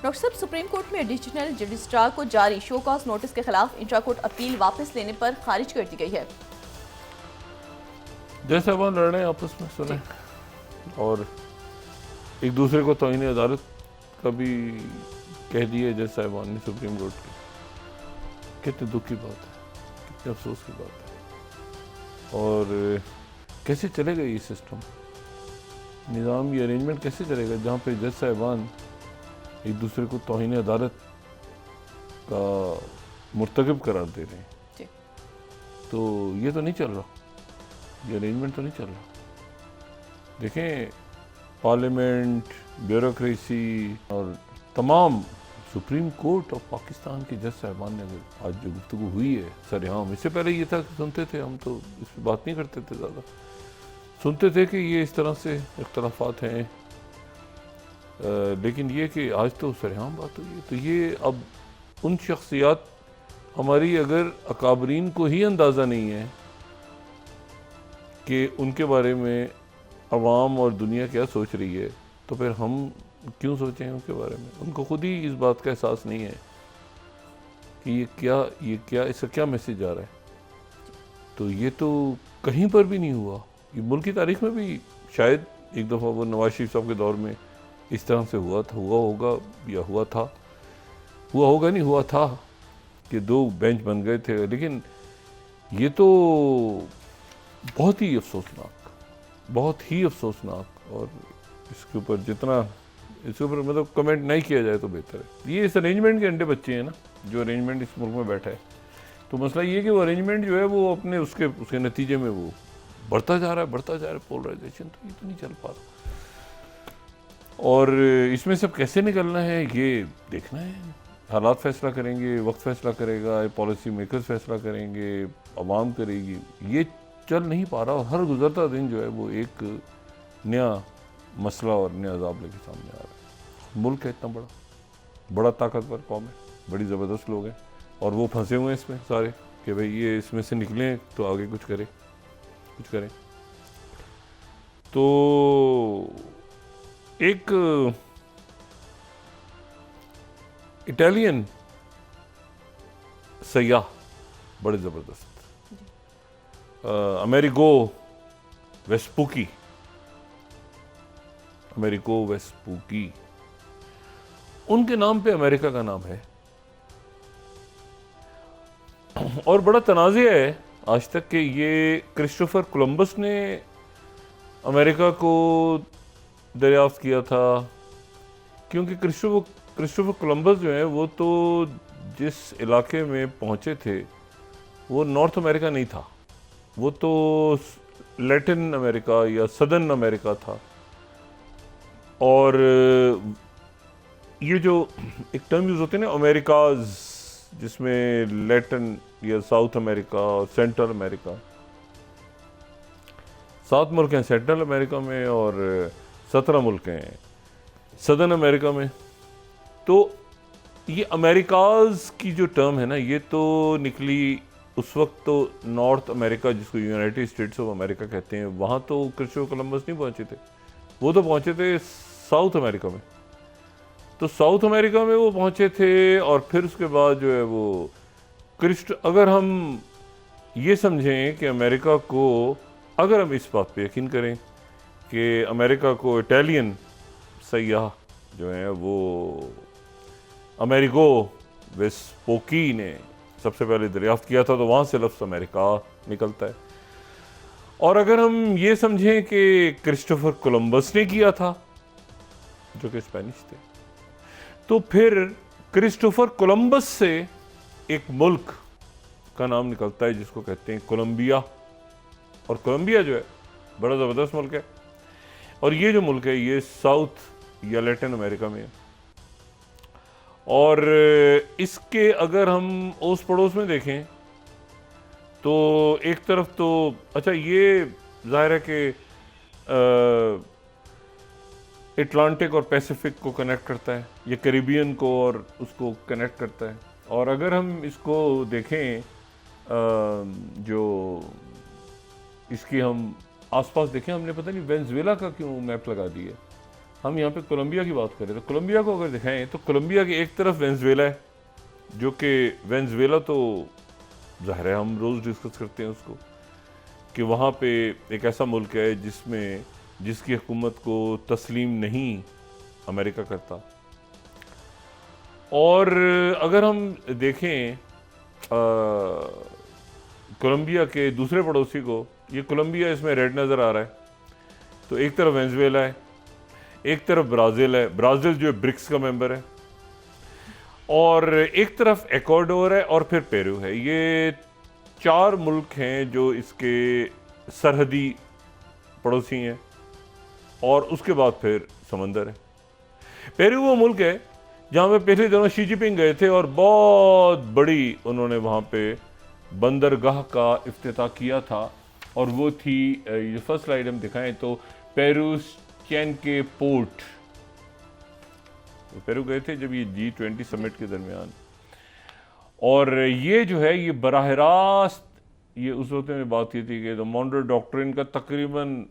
Doctor साहब, supreme court में additional registrar को जारी शो कॉज नोटिस के खिलाफ इंट्रा कोर्ट अपील वापस लेने पर खारिज कर दी गई है। जज साहबान लड़ रहे हैं आपस में, सुने, और एक दूसरे को तौहीन अदालत का भी कह दिए जज साहबान ने सुप्रीम कोर्ट की। कितने दुख की बात है, कितने अफसोस की बात है। और कैसे चलेगा ये सिस्टम, निज़ाम, ये अरेंजमेंट कैसे चलेगा जहाँ पे जज साहबान एक दूसरे को तौहीन अदालत का मुर्तकब करार दे रहे हैं। तो ये तो नहीं चल रहा, ये अरेंजमेंट तो नहीं चल रहा। देखें, पार्लियामेंट, ब्यूरोक्रेसी और तमाम सुप्रीम कोर्ट ऑफ पाकिस्तान के जज साहबान ने आज जो गुफ्तगू हुई है सरेआम, इससे पहले ये था कि सुनते थे हम, तो इस पर बात नहीं करते थे ज़्यादा, सुनते थे कि ये इस तरह से इख्तलाफात हैं, लेकिन ये कि आज तो सरेआम बात हुई है। तो ये अब उन शख्सियात, हमारी अगर अकाबरीन को ही अंदाज़ा नहीं है कि उनके बारे में अवाम और दुनिया क्या सोच रही है, तो फिर हम क्यों सोचें उनके बारे में। उनको खुद ही इस बात का एहसास नहीं है कि ये क्या इसका क्या मैसेज आ रहा है। तो ये तो कहीं पर भी नहीं हुआ, ये मुल्क की तारीख में भी शायद एक दफ़ा वो नवाज शरीफ साहब के दौर में इस तरह से हुआ होगा या हुआ होगा नहीं, हुआ था कि दो बेंच बन गए थे। लेकिन ये तो बहुत ही अफसोसनाक, और इसके ऊपर मतलब कमेंट नहीं किया जाए तो बेहतर है। ये इस अरेंजमेंट के अंडे बच्चे हैं ना, जो अरेंजमेंट इस मुल्क में बैठा है। तो मसला ये है कि वो अरेंजमेंट जो है वो अपने उसके नतीजे में वो बढ़ता जा रहा है पोलराइजेशन। तो ये तो नहीं चल पा रहा, और इसमें सब कैसे निकलना है ये देखना है। हालात फैसला करेंगे, वक्त फैसला करेगा, पॉलिसी मेकर्स फैसला करेंगे, आवाम करेगी। ये चल नहीं पा रहा, और हर गुजरता दिन जो है वो एक नया मसला और नया अज़ाब लेके सामने आ रहा है। मुल्क है इतना बड़ा ताकतवर कौम है, बड़ी ज़बरदस्त लोग हैं, और वो फंसे हुए हैं इसमें सारे कि भाई ये इसमें से निकलें तो आगे कुछ करें। तो एक इटालियन सयाह बड़े ज़बरदस्त, अमेरिगो वेस्पूकी, उनके नाम पे अमेरिका का नाम है। और बड़ा तनाज़ा है आज तक कि ये क्रिस्टोफर कोलंबस ने अमेरिका को दरियाफ्त किया था, क्योंकि क्रिस्टोफर कोलंबस जो है वो तो जिस इलाके में पहुंचे थे वो नॉर्थ अमेरिका नहीं था, वो तो लैटिन अमेरिका या सदर्न अमेरिका था। और ये जो एक टर्म यूज़ होते हैं ना, अमेरिकाज, जिसमें लैटिन या साउथ अमेरिका और सेंट्रल अमेरिका, 7 मुल्क हैं सेंट्रल अमेरिका में और 17 मुल्क हैं सदर्न अमेरिका में। तो ये अमेरिकाज की जो टर्म है ना, ये तो निकली उस वक्त तो नॉर्थ अमेरिका, जिसको यूनाइटेड स्टेट्स ऑफ अमेरिका कहते हैं, वहाँ तो क्रिस्टोफर कोलंबस नहीं पहुँचे थे, वो तो पहुँचे थे साउथ अमेरिका में। तो साउथ अमेरिका में वो पहुँचे थे, और फिर उसके बाद जो है वो अगर हम ये समझें कि अमेरिका को, अगर हम इस बात पे यकीन करें कि अमेरिका को इटालियन सयाह जो है वो अमेरिगो वेस्पूकी ने सबसे पहले दरियाफ्त किया था, तो वहाँ से लफ्ज़ अमेरिका निकलता है। और अगर हम ये समझें कि क्रिस्टोफर कोलंबस ने किया था, जो कि स्पेनिश थे, तो फिर क्रिस्टोफर कोलंबस से एक मुल्क का नाम निकलता है जिसको कहते हैं कोलंबिया। और कोलंबिया जो है बड़ा ज़बरदस्त मुल्क है, और ये जो मुल्क है ये साउथ या लैटिन अमेरिका में है। और इसके अगर हम ओस पड़ोस में देखें तो एक तरफ तो अच्छा, ये ज़ाहिर है कि अटलांटिक और पैसिफिक को कनेक्ट करता है, ये कैरिबियन को और उसको कनेक्ट करता है। और अगर हम इसको देखें, जो इसकी हम आसपास देखें, हमने पता नहीं वेनेजुएला का क्यों मैप लगा दिया, हम यहाँ पे कोलंबिया की बात करें तो कोलंबिया को अगर दिखाएं तो कोलंबिया की एक तरफ वेनेजुएला है, जो कि वेनेजुएला तो ज़ाहिर है हम रोज़ डिस्कस करते हैं उसको कि वहाँ पे एक ऐसा मुल्क है जिसकी हुकूमत को तस्लीम नहीं अमेरिका करता। और अगर हम देखें कोलंबिया के दूसरे पड़ोसी को, ये कोलंबिया इसमें रेड नज़र आ रहा है, तो एक तरफ वेनेजुएला है, एक तरफ ब्राज़ील है, ब्राज़ील जो ब्रिक्स का मेंबर है, और एक तरफ इक्वाडोर है और फिर पेरू है। ये 4 मुल्क हैं जो इसके सरहदी पड़ोसी हैं, और उसके बाद फिर समंदर है। पेरू वो मुल्क है जहाँ पे पिछले दिनों शी जिनपिंग गए थे और बहुत बड़ी उन्होंने वहाँ पे बंदरगाह का इफ्तिताह किया था, और वो थी ये फर्स्ट स्लाइड हम दिखाएं तो पेरू चैन के पोर्ट। तो पेरू गए थे जब ये G20 समिट के दरमियान, और ये जो है ये बराह रास्त, ये उस वक्त में बात की थी कि द मॉन्रो डॉक्ट्रिन का तकरीबन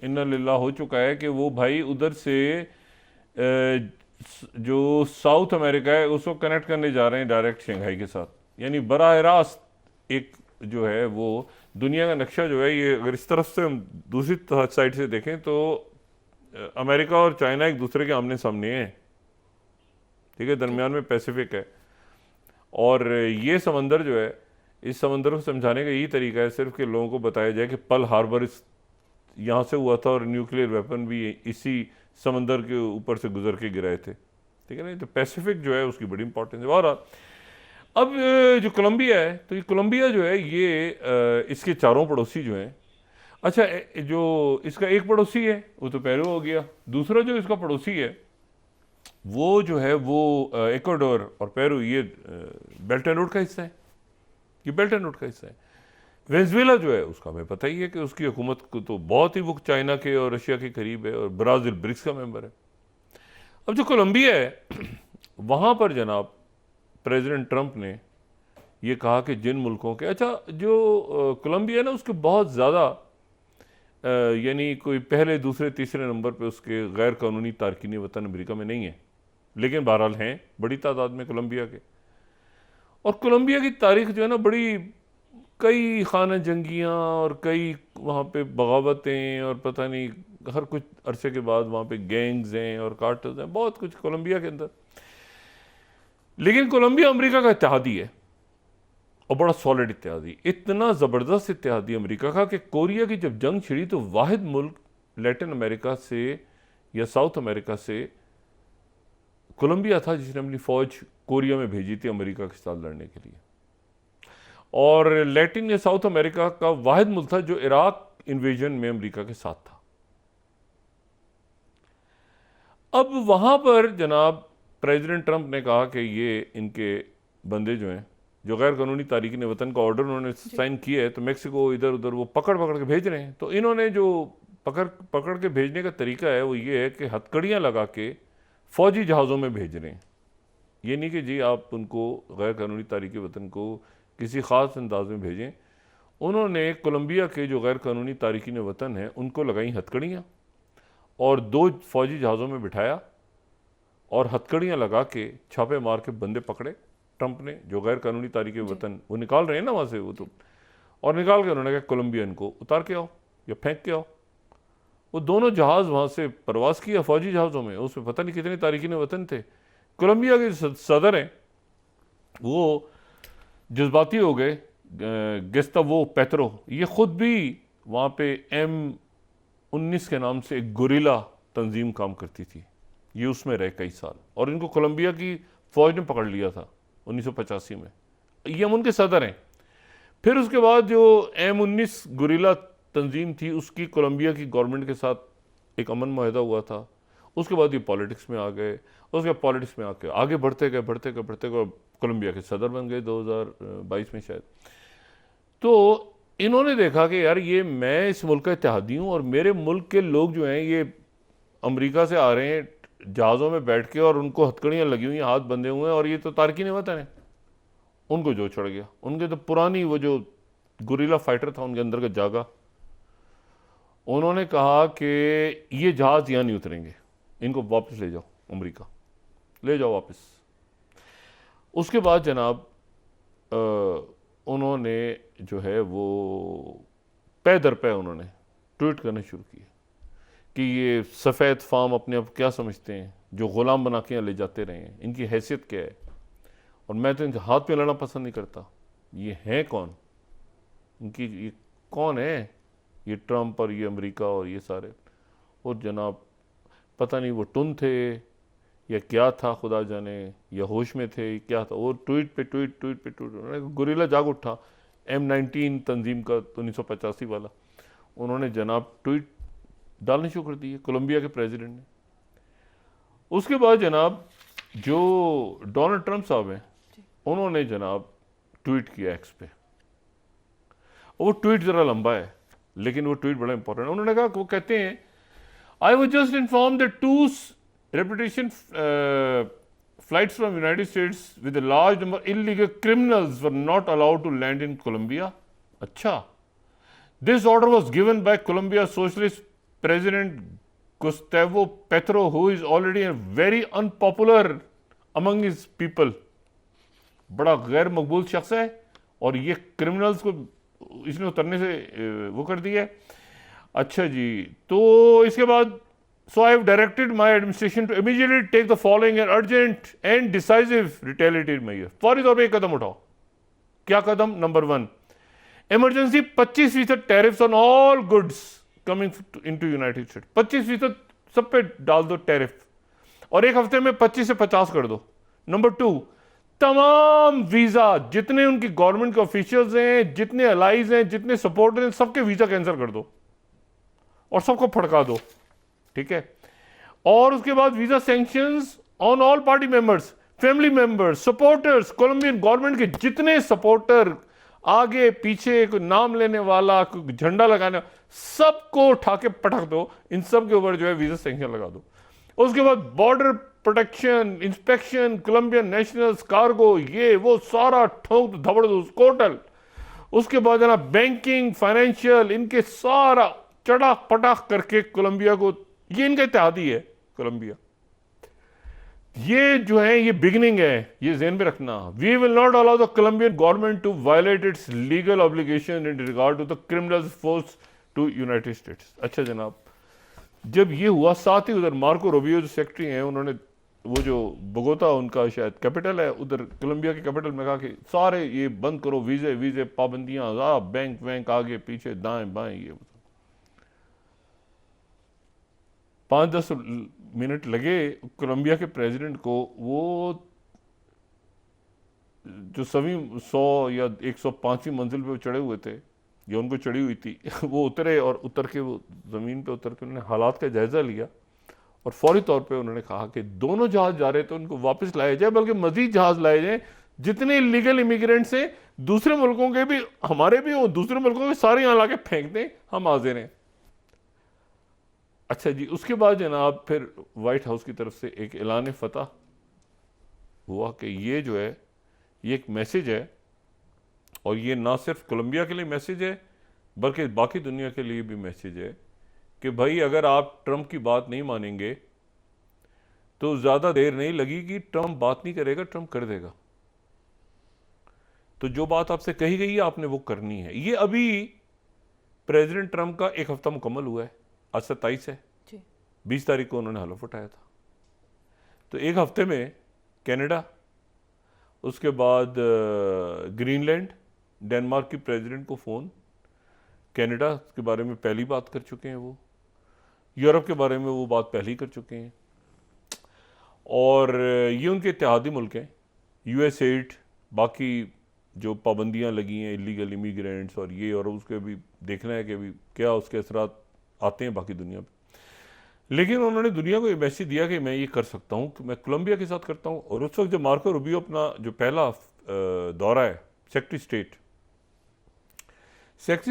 इन्ना लिल्लाह हो चुका है कि वो भाई उधर से जो साउथ अमेरिका है उसको कनेक्ट करने जा रहे हैं डायरेक्ट शंघाई के साथ। यानी बराह रास्त एक जो है वो दुनिया का नक्शा जो है, ये अगर इस तरफ से हम दूसरी साइड से देखें तो अमेरिका और चाइना एक दूसरे के आमने सामने हैं, ठीक है, दरमियान में पैसिफिक है। और ये समंदर जो है, इस समंदर को समझाने का यही तरीका है सिर्फ कि लोगों को बताया जाए कि पर्ल हार्बर इस यहाँ से हुआ था और न्यूक्लियर वेपन भी इसी समंदर के ऊपर से गुजर के गिराए थे, ठीक है ना। तो पैसिफिक जो है उसकी बड़ी इंपॉर्टेंस है। और अब जो कोलंबिया है, तो ये कोलंबिया जो है ये इसके चारों पड़ोसी जो हैं, अच्छा जो इसका एक पड़ोसी है वो तो पेरू हो गया, दूसरा जो इसका पड़ोसी है वो जो है वो इक्वाडोर और पेरू, ये बेल्ट एंड रोड का हिस्सा है, ये बेल्ट एंड रोड का हिस्सा है। वेनेजुएला जो है उसका हमें पता ही है कि उसकी हुकूमत को तो बहुत ही वो चाइना के और रशिया के करीब है, और ब्राज़ील ब्रिक्स का मेंबर है। अब जो कोलंबिया है वहाँ पर जनाब प्रेसिडेंट ट्रंप ने ये कहा कि जिन मुल्कों के, अच्छा जो कोलंबिया है ना उसके बहुत ज़्यादा यानी कोई पहले दूसरे तीसरे नंबर पे उसके गैर कानूनी तारकीन वतन अमेरिका में नहीं है, लेकिन बहरहाल हैं बड़ी तादाद में कोलंबिया के। और कोलंबिया की तारीख जो है ना बड़ी, कई खाना जंगियाँ और कई वहाँ पे बगावतें और पता नहीं हर कुछ अरसे के बाद वहाँ पे गैंग्स हैं और कार्टल्स हैं, बहुत कुछ कोलंबिया के अंदर। लेकिन कोलंबिया अमेरिका का इत्तेहादी है और बड़ा सॉलिड इत्तेहादी, इतना ज़बरदस्त इत्तेहादी अमेरिका का कि कोरिया की जब जंग छिड़ी तो वाहिद मुल्क लैटिन अमेरिका से या साउथ अमेरिका से कोलंबिया था जिसने अपनी फ़ौज कोरिया में भेजी थी अमेरिका के साथ लड़ने के लिए। और लैटिन या साउथ अमेरिका का वाहिद मुल्क था जो इराक इन्वेजन में अमेरिका के साथ था। अब वहाँ पर जनाब प्रेसिडेंट ट्रंप ने कहा कि ये इनके बंदे जो हैं जो गैर कानूनी तारीकीन वतन का ऑर्डर उन्होंने साइन किया है, तो मेक्सिको इधर उधर वो पकड़ के भेज रहे हैं। तो इन्होंने जो पकड़ के भेजने का तरीका है वो ये है कि हथकड़ियाँ लगा के फ़ौजी जहाज़ों में भेज रहे हैं। ये नहीं कि जी आप उनको गैर कानूनी तारीकी वतन को किसी ख़ास अंदाज में भेजें। उन्होंने कोलंबिया के जो गैर कानूनी तारकीन वतन हैं उनको लगाई हथकड़ियाँ और 2 फ़ौजी जहाज़ों में बिठाया और हथकड़ियाँ लगा के छापे मार के बंदे पकड़े ट्रंप ने, जो गैर कानूनी तारीकी वतन वो निकाल रहे हैं ना वहाँ से वो, तो और निकाल के उन्होंने कहा कोलंबियन को उतार के आओ या फेंक के आओ। वो दोनों जहाज़ वहाँ से परवास किया फ़ौजी जहाज़ों में, उसमें पता नहीं कितने तारकीन वतन थे। कोलंबिया के सदर हैं वो जज्बाती हो गए, गेस्तावो पेट्रो, ये ख़ुद भी वहाँ पे M-19 के नाम से एक गुरिल्ला तंजीम काम करती थी, ये उसमें रहे कई साल और इनको कोलंबिया की फ़ौज ने पकड़ लिया था 1985 में। ये हम उनके सदर हैं। फिर उसके बाद जो M-19 गुरिल्ला तंजीम थी उसकी कोलंबिया की गवर्नमेंट के साथ एक अमन मुआहदा हुआ था। उसके बाद ये पॉलिटिक्स में आ गए, उसके पॉलिटिक्स में आके आगे बढ़ते गए कोलंबिया के सदर बन गए 2022 में शायद। तो इन्होंने देखा कि यार ये मैं इस मुल्क का इत्तेहादी हूँ और मेरे मुल्क के लोग जो हैं ये अमेरिका से आ रहे हैं जहाज़ों में बैठ के और उनको हथकड़ियाँ लगी हुई हैं, हाथ बंधे हुए हैं और ये तो तारकीन वतन है। उनको जो चढ़ गया, उनके तो पुरानी वो जो गुरिल्ला फाइटर था उनके अंदर का जागा। उन्होंने कहा कि ये जहाज़ यहाँ नहीं उतरेंगे, इनको वापस ले जाओ अमेरिका, ले जाओ वापस। उसके बाद जनाब उन्होंने जो है वो पे दर पे उन्होंने ट्वीट करने शुरू किए कि ये सफ़ेद फार्म अपने आप क्या समझते हैं, जो ग़ुलाम बना के यहाँ ले जाते रहे हैं, इनकी हैसियत क्या है, और मैं तो इनके हाथ पे लड़ना पसंद नहीं करता। ये हैं कौन, इनकी ये कौन है, ये ट्रंप और ये अमेरिका और ये सारे। और जनाब पता नहीं वो टुन थे या क्या था, खुदा जाने, या होश में थे क्या था। और ट्वीट पे ट्वीट, ट्वीट पे ट्वीट, उन्होंने गुरीला जाग उठा। M19 तंजीम का 1985 वाला, उन्होंने जनाब ट्वीट डालने शुरू कर दिए कोलंबिया के प्रेसिडेंट ने। उसके बाद जनाब जो डोनाल्ड ट्रंप साहब हैं, उन्होंने जनाब ट्वीट किया एक्स पे। वो ट्वीट ज़रा लंबा है लेकिन वो ट्वीट बड़ा इंपॉर्टेंट है। उन्होंने कहा, वो कहते हैं, I was just inform that 2 reputation flights from United States with a large number illegal criminals were not allowed to land in Colombia. अच्छा, this order was given by Colombia Socialist President Gustavo Petro, who is already a very unpopular among his people. बड़ा गैर मकबूल शख्स है और ये criminals को इसने उतरने से वो कर दिया है। अच्छा जी, तो इसके बाद So I have directed my administration to immediately take the following and urgent and decisive retaliatory measure. फौरी तौर पे एक कदम उठाओ। क्या कदम? Number 1, emergency 25% tariffs on all goods coming into United State. 25% सब पे डाल दो टैरिफ, और एक हफ्ते में 25 से 50 कर दो। नंबर 2, तमाम वीजा जितने उनकी गवर्नमेंट के ऑफिशियल्स हैं, जितने अलाइज हैं, जितने सपोर्टर हैं, सबके वीजा कैंसिल कर दो और सबको फड़का दो, ठीक है। और उसके बाद visa sanctions on all party members, family members, supporters, Colombian government के जितने सपोर्टर, आगे पीछे कोई नाम लेने वाला, कोई झंडा लगाने, सबको उठा के पटक दो। इन सब के ऊपर जो है वीजा सैंक्शन लगा दो। उसके बाद border protection, inspection, Colombian nationals, cargo, ये वो सारा ठोक धबड़ दो टोटल। उसके बाद है ना बैंकिंग, फाइनेंशियल, इनके सारा चढ़ाक पटाख करके कोलंबिया को, ये इनका इत्तेहादी है कोलंबिया। ये जो है ये बिगिनिंग है, ये ज़हन में रखना। We will not allow the Colombian government to violate its legal obligation in regard to the criminals force to United States. अच्छा जनाब, जब ये हुआ, साथ ही उधर मार्को रूबियो जो सेक्रेटरी हैं, उन्होंने वो जो बोगोता उनका शायद कैपिटल है, उधर कोलंबिया के कैपिटल में कहा कि सारे ये बंद करो, वीजे पाबंदियां, बैंक वैंक आगे पीछे दाएं बाएं, ये 5-10 मिनट लगे कोलंबिया के प्रेसिडेंट को, वो जो 100 या 105वीं मंजिल पे वो चढ़े हुए थे, या उनको चढ़ी हुई थी, वो उतरे और उतर के वो ज़मीन पे उतर के उन्होंने हालात का जायज़ा लिया और फौरी तौर पे उन्होंने कहा कि दोनों जहाज़ जा रहे थे उनको वापस लाया जाए, बल्कि मज़ीद जहाज़ लाए जाए। जितने इलीगल इमिग्रेंट्स हैं दूसरे मुल्कों के भी, हमारे भी और दूसरे मुल्कों के, सारे यहाँ ला के फेंक दें, हम हाजिर हैं। अच्छा जी, उसके बाद जनाब फिर वाइट हाउस की तरफ से एक ऐलान फतह हुआ कि ये जो है ये एक मैसेज है, और ये ना सिर्फ कोलंबिया के लिए मैसेज है बल्कि बाकी दुनिया के लिए भी मैसेज है कि भाई अगर आप ट्रंप की बात नहीं मानेंगे तो ज़्यादा देर नहीं लगेगी, ट्रंप बात नहीं करेगा, ट्रंप कर देगा। तो जो बात आपसे कही गई है आपने वो करनी है। ये अभी प्रेसिडेंट ट्रंप का 1 हफ्ता मुकम्मल हुआ है, आज 27 है, 20 तारीख को उन्होंने हलफ उठाया था। तो 1 हफ्ते में कनाडा, उसके बाद ग्रीनलैंड, डेनमार्क की प्रेसिडेंट को फ़ोन, कनाडा के बारे में पहली बात कर चुके हैं वो, यूरोप के बारे में वो बात पहले ही कर चुके हैं, और ये उनके इत्तेहादी मुल्क हैं, US8, बाकी जो पाबंदियां लगी हैं इलीगल इमिग्रेंट्स और ये, और उसके भी देखना है कि अभी क्या उसके असरात आते हैं बाकी दुनिया पे। लेकिन उन्होंने दुनिया को ये मैसेज दिया कि मैं ये कर सकता हूँ, कि मैं कोलंबिया के साथ करता हूँ। और उस वक्त जब मार्को रूबियो अपना जो पहला दौरा है सेक्रेटरी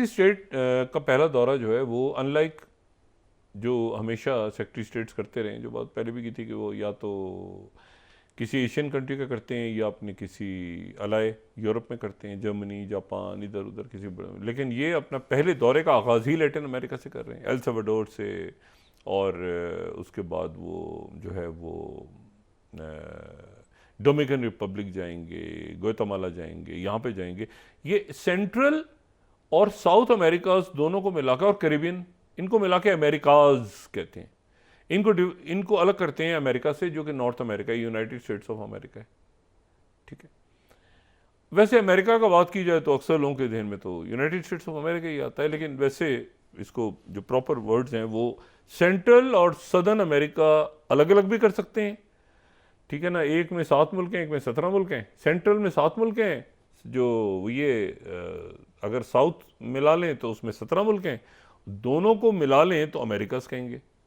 स्टेट का पहला दौरा जो है वो अनलाइक जो हमेशा सेक्रेटरी स्टेट्स करते रहे, जो बात पहले भी की थी कि वो या तो किसी एशियन कंट्री का करते हैं या अपने किसी अलाय यूरोप में करते हैं, जर्मनी, जापान, इधर उधर किसी, लेकिन ये अपना पहले दौरे का आगाज़ ही लैटिन अमेरिका से कर रहे हैं, एल सल्वाडोर से, और उसके बाद वो जो है वो डोमिनिकन रिपब्लिक जाएंगे, ग्वाटेमाला जाएंगे, यहाँ पे जाएंगे। ये सेंट्रल और साउथ अमेरिकाज दोनों को मिलाकर, और कैरिबियन, इनको मिला के अमेरिकाज कहते हैं। इनको अलग करते हैं अमेरिका से, जो कि north America, United states of America है। ठीक है, वैसे अमेरिका का बात की जाए तो अक्सर लोगों के ध्यान में तो यूनाइटेड स्टेट्स ऑफ अमेरिका ही आता है, लेकिन वैसे इसको जो प्रॉपर वर्ड्स हैं वो सेंट्रल और सदर्न अमेरिका अलग अलग भी कर सकते हैं। ठीक है ना, एक में 7 मुल्क हैं, एक में 17 मुल्क हैं। सेंट्रल में 7 मुल्क हैं, जो ये अगर साउथ मिला लें तो उसमें 17 मुल्क हैं, दोनों को मिला लें तो अमेरिकास कहेंगे।